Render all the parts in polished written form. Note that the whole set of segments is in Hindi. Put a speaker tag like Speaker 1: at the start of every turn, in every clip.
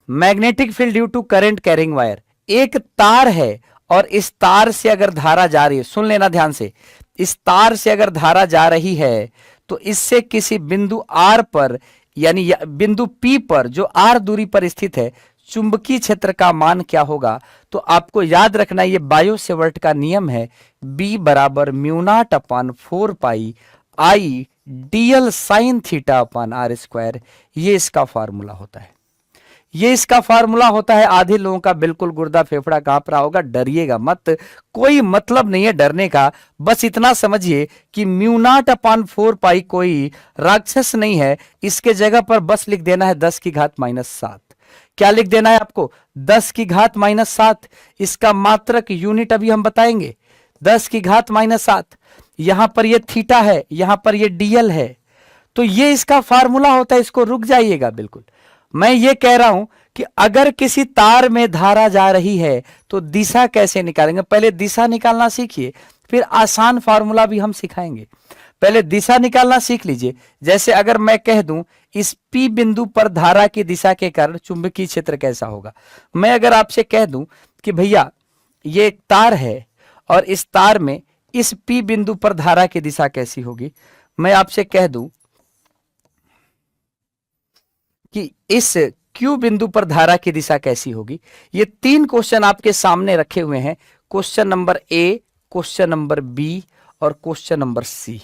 Speaker 1: Magnetic field due to current carrying wire. एक तार है और इस तार से अगर धारा जा रही है, सुन लेना ध्यान से, इस तार से अगर धारा जा रही है तो इससे किसी बिंदु आर पर यानी बिंदु पी पर जो आर दूरी पर स्थित है चुंबकीय क्षेत्र का मान क्या होगा। तो आपको याद रखना ये बायो सेवर्ट का नियम है, B बराबर mu naught upon 4 pi I D L sine theta upon R square. ये इसका फार्मूला होता है, ये इसका फार्मूला होता है। आधे लोगों का बिल्कुल गुर्दा फेफड़ा कांप रहा होगा, डरिएगा मत, कोई मतलब नहीं है डरने का। बस इतना समझिए कि म्यू नॉट अपॉन 4 पाई कोई राक्षस नहीं है, इसके जगह पर बस लिख देना है 10 की घात -7। क्या लिख देना है आपको? 10 की घात -7। इसका मात्रक यूनिट अभी हम बताएंगे, 10 की घात -7। यहां पर ये थीटा है, यहां पर ये डीएल है, तो ये इसका फार्मूला होता है। इसको रुक जाइएगा बिल्कुल। मैं ये कह रहा हूं कि अगर किसी तार में धारा जा रही है तो दिशा कैसे निकालेंगे। पहले दिशा निकालना सीखिए, फिर आसान फार्मूला भी हम सिखाएंगे। पहले दिशा निकालना सीख लीजिए। जैसे अगर मैं कह दूं इस P बिंदु पर धारा की दिशा के कारण चुंबकीय क्षेत्र कैसा होगा। मैं अगर आपसे कह दूं कि भैया ये एक तार है और इस तार में इस P बिंदु पर धारा की दिशा कैसी होगी, मैं आपसे कह दूं कि इस Q बिंदु पर धारा की दिशा कैसी होगी। ये 3 क्वेश्चन आपके सामने रखे हुए हैं, question number A, question number B और क्वेश्चन नंबर सी।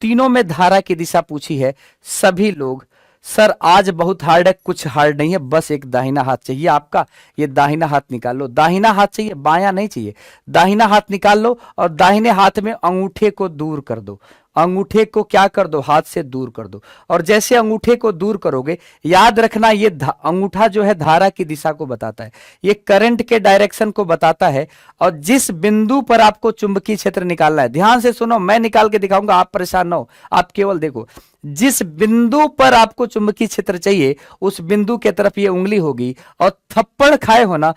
Speaker 1: तीनों में धारा की दिशा पूछी है। सभी लोग सर आज बहुत हार्ड है, कुछ हार्ड नहीं है, बस एक दाहिना हाथ चाहिए आपका। ये दाहिना हाथ निकाल लो, दाहिना हाथ चाहिए, बायां नहीं चाहिए। दाहिना हाथ निकाल लो और दाहिने हाथ में अंगूठे को दूर कर दो। अंगूठे को क्या कर दो? हाथ से दूर कर दो। और जैसे अंगूठे को दूर करोगे, याद रखना ये अंगूठा जो है धारा की दिशा को बताता है, ये करंट के डायरेक्शन को बताता है। और जिस बिंदु पर आपको चुंबकीय क्षेत्र निकालना है, ध्यान से सुनो, मैं निकाल के दिखाऊंगा, आप परेशान ना हो, आप केवल देखो। जिस बिंदु पर आपको चुंबकीय क्षेत्र चाहिए उस बिंदु के तरफ ये उंगली होगी और थप्पड़ खाए हो ना,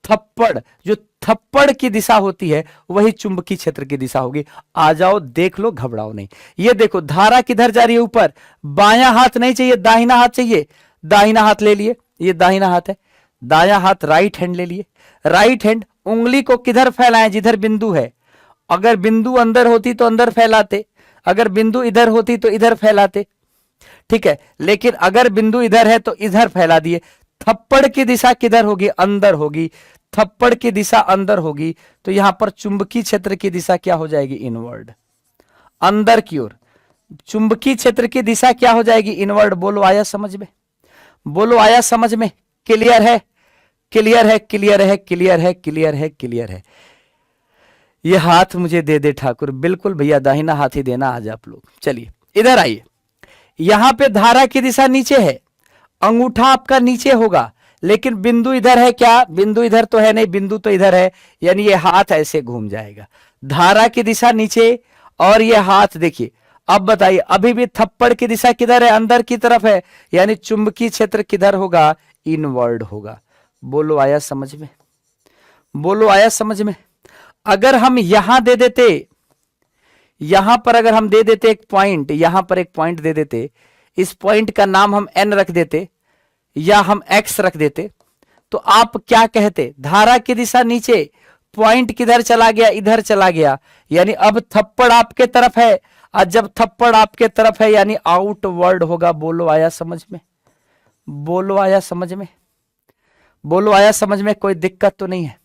Speaker 1: थप्पड़, जो थप्पड़ की दिशा होती है वही चुंबकीय क्षेत्र की दिशा होगी। आ जाओ देख लो, घबराओ नहीं। ये देखो धारा किधर जा रही है? ऊपर। बायां हाथ नहीं चाहिए, दाहिना हाथ चाहिए। दाहिना हाथ ले लिए, ये दाहिना हाथ है। दायां हाथ राइट हैंड ले लिए। राइट हैंड उंगली को किधर फैलाएं? जिधर बिंदु है। अगर बिंदु अंदर होती तो अंदर फैलाते, अगर बिंदु इधर होती तो इधर फैलाते, ठीक है। लेकिन अगर बिंदु इधर है तो इधर फैला दिए। थप्पड़ की दिशा किधर होगी? अंदर होगी। थप्पड़ की दिशा अंदर होगी तो यहां पर चुंबकीय क्षेत्र की दिशा क्या हो जाएगी? इनवर्ड, अंदर की ओर। चुंबकीय क्षेत्र की दिशा क्या हो जाएगी? इनवर्ड। बोलो आया समझ में? बोलो आया समझ में? क्लियर है? क्लियर है? क्लियर है? क्लियर है? क्लियर है? क्लियर है? ये हाथ मुझे दे दे ठाकुर। बिल्कुल भैया, दाहिना हाथ ही देना आज आप लोग। चलिए इधर आइए। यहां पे धारा की दिशा नीचे है, अंगूठा आपका नीचे होगा, लेकिन बिंदु इधर है क्या? बिंदु इधर तो है नहीं, बिंदु तो इधर है, यानी ये हाथ ऐसे घूम जाएगा। धारा की दिशा नीचे और ये हाथ देखिए। अब बताइए, अभी भी थप्पड़ की दिशा किधर है? अंदर की तरफ है, यानी चुंबकीय क्षेत्र किधर होगा? इनवर्ड होगा। बोलो आया समझ में? बोलो आया समझ में? अगर हम यहां दे देते, यहां पर अगर हम दे देते एक पॉइंट, यहां पर एक पॉइंट दे देते, इस पॉइंट का नाम हम n रख देते या हम x रख देते, तो आप क्या कहते? धारा की दिशा नीचे, पॉइंट किधर चला गया? इधर चला गया, यानी अब थप्पड़ आपके तरफ है। और जब थप्पड़ आपके तरफ है यानी आउटवर्ड होगा। बोलो आया समझ में? बोलो आया समझ में? बोलो आया समझ में? कोई दिक्कत तो नहीं है?